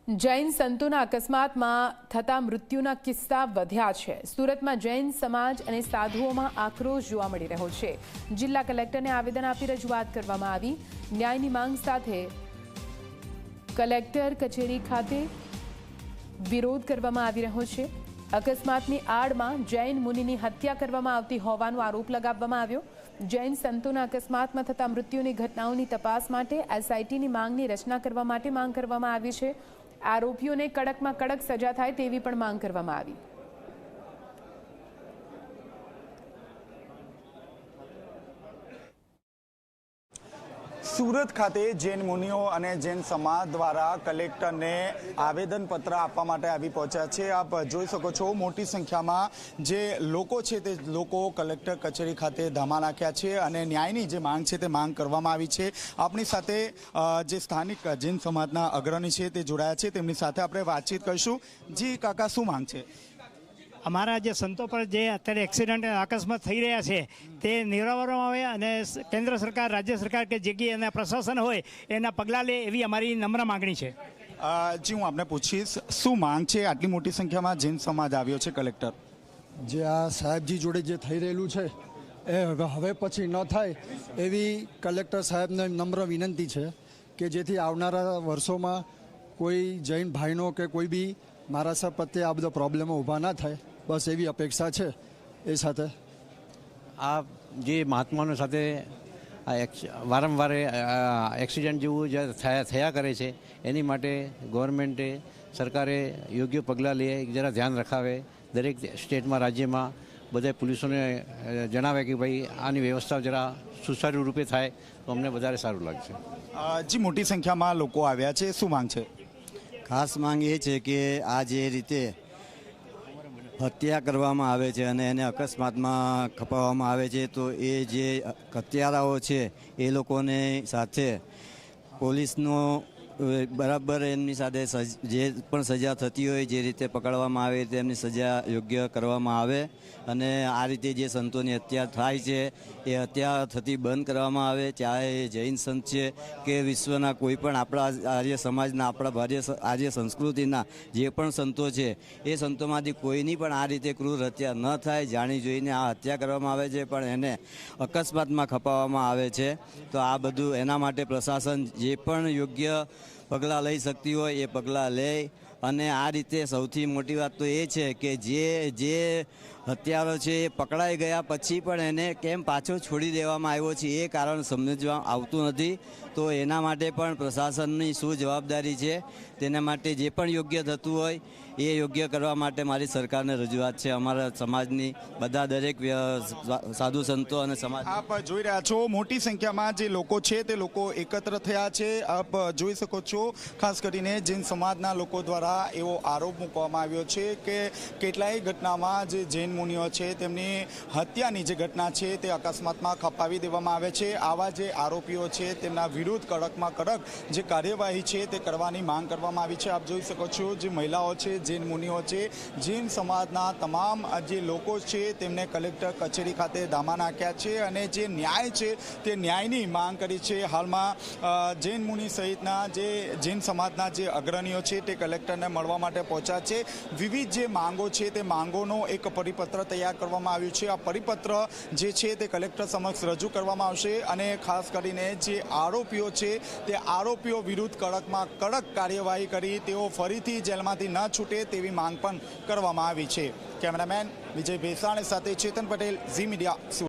જૈન સંતોના અકસ્માતમાં થતા મૃત્યુના કિસ્સા વધ્યા છે। સુરતમાં જૈન સમાજ અને સાધુઓમાં આક્રોશ જોવા મળી રહ્યો છે। જિલ્લા કલેક્ટરને આવેદન આપી રજૂઆત કરવામાં આવી। ન્યાયની માંગ સાથે કલેક્ટર કચેરી ખાતે વિરોધ કરવામાં આવી રહ્યો છે। અકસ્માતની આડમાં જૈન મુનિની હત્યા કરવામાં આવતી હોવાનો આરોપ લગાવવામાં આવ્યો। જૈન સંતોના અકસ્માતમાં થતા મૃત્યુની ઘટનાઓની તપાસ માટે એસઆઈટીની માંગની રચના કરવા માટે માંગ કરવામાં આવી છે। આરોપીઓને કડકમાં કડક સજા થાય તેવી પણ માંગ કરવામાં આવી। સુરત ખાતે જૈન મુનિઓ અને જૈન સમાજ દ્વારા કલેક્ટરને આવેદનપત્ર આપવા માટે આવી પહોંચ્યા છે। આપ જોઈ શકો છો મોટી સંખ્યામાં જે લોકો છે તે લોકો કલેક્ટર કચેરી ખાતે ધામા નાખ્યા છે અને ન્યાયની જે માંગ છે તે માંગ કરવામાં આવી છે। આપણી સાથે જે સ્થાનિક જૈન સમાજના અગ્રણી છે તે જોડાયા છે, તેમની સાથે આપણે વાતચીત કરીશું। જી કાકા, શું માંગ છે? અમારા જે સંતો પર જે અત્યારે એક્સિડન્ટ અકસ્માત થઈ રહ્યા છે તે નિવારવામાં આવે અને કેન્દ્ર સરકાર, રાજ્ય સરકાર કે જે કે એના પ્રશાસન હોય એના પગલાં લે એવી અમારી નમ્ર માગણી છે। જી, હું આપને પૂછીશ, શું માંગ છે? આટલી મોટી સંખ્યામાં જૈન સમાજ આવ્યો છે કલેક્ટર। જે આ સાહેબજી જોડે જે થઈ રહેલું છે એ હવે પછી ન થાય એવી કલેક્ટર સાહેબને નમ્ર વિનંતી છે કે જેથી આવનારા વર્ષોમાં કોઈ જૈન ભાઈનો કે કોઈ બી મારા સાહેબ પ્રત્યે આ બધો પ્રોબ્લેમો ઊભા ના થાય, બસ એવી અપેક્ષા છે। એ સાથે આ જે મહાત્માનો સાથે વારંવાર એક્સિડન્ટ જેવું જે થયા કરે છે એની માટે ગવર્મેન્ટે, સરકારે યોગ્ય પગલાં લે, જરા ધ્યાન રખાવે। દરેક સ્ટેટમાં, રાજ્યમાં બધા પોલીસોને જણાવે કે ભાઈ આની વ્યવસ્થા જરા સુચારુ રૂપે થાય તો અમને વધારે સારું લાગશે। જી, મોટી સંખ્યામાં લોકો આવ્યા છે, શું માંગ છે? ખાસ માંગ એ છે કે આ જે રીતે હત્યા કરવામાં આવે છે અને એને અકસ્માતમાં ખપાવવામાં આવે છે તો એ જે હત્યારાઓ છે એ લોકોને સાથે પોલીસનો બરાબર એમની સાથે જે પણ સજા થતી હોય જે રીતે પકડવામાં આવે તેમની સજા યોગ્ય કરવામાં આવે અને આ રીતે જે સંતોની હત્યા થાય છે એ હત્યા થતી બંધ કરવામાં આવે। ચાહે જૈન સંત છે કે વિશ્વના કોઈ પણ આપણા આર્ય સમાજના, આપણા આર્ય સંસ્કૃતિના જે પણ સંતો છે એ સંતોમાંથી કોઈની પણ આ રીતે ક્રૂર હત્યા ન થાય। જાણી જોઈને આ હત્યા કરવામાં આવે છે પણ એને અકસ્માતમાં ખપાવવામાં આવે છે તો આ બધું એના માટે પ્રશાસન જે પણ યોગ્ય પગલાં લઈ શકતી હોય એ પગલાં લે। અને આ રીતે સૌથી મોટી વાત તો એ છે કે જે હત્યારો છે એ પકડાઈ ગયા પછી પણ એને કેમ પાછો છોડી દેવામાં આવ્યો છે એ કારણ સમજવા આવતું નથી। તો એના માટે પણ પ્રશાસનની શું જવાબદારી છે તેના માટે જે પણ યોગ્ય થતું હોય એ યોગ્ય કરવા માટે મારી સરકારને રજૂઆત છે। અમારા સમાજની બધા દરેક સાધુ સંતો અને સમાજ, આપ જોઈ રહ્યા છો મોટી સંખ્યામાં જે લોકો છે તે લોકો એકત્ર થયા છે। આપ જોઈ શકો છો ખાસ કરીને જૈન સમાજના લોકો દ્વારા એવો આરોપ મૂકવામાં આવ્યો છે કે કેટલાય ઘટનામાં જે જૈન મુનિઓ છે તેમની હત્યાની જે ઘટના છે તે અકસ્માતમાં ખપાવી દેવામાં આવે છે। આવા જે આરોપીઓ છે તેમના વિરુદ્ધ કડકમાં કડક જે કાર્યવાહી છે તે કરવાની માંગ કરવામાં આવી છે। આપ જોઈ શકો છો જે મહિલાઓ છે, જૈન મુનિઓ છે, જૈન સમાજના તમામ જે લોકો છે તેમને કલેક્ટર કચેરી ખાતે ધામા નાખ્યા છે અને જે ન્યાય છે તે ન્યાયની માંગ કરી છે। હાલમાં જૈન મુનિ સહિતના જે જૈન સમાજના જે અગ્રણીઓ છે તે કલેક્ટરને મળવા માટે પહોંચ્યા છે। વિવિધ જે માંગો છે તે માંગોનો એક પરિપત્ર તૈયાર કરવામાં આવ્યું છે। આ પરિપત્ર જે છે તે કલેક્ટર સમક્ષ રજૂ કરવામાં આવશે અને ખાસ કરીને જે આરોપીઓ છે તે આરોપીઓ વિરુદ્ધ કડકમાં કડક કાર્યવાહી કરી તેઓ ફરીથી જેલમાંથી ન છૂટે તેવી માંગ પણ કરવામાં આવી છે। કેમેરામેન વિજય ભેસાણ સાથે ચેતન પટેલ, ઝી મીડિયા।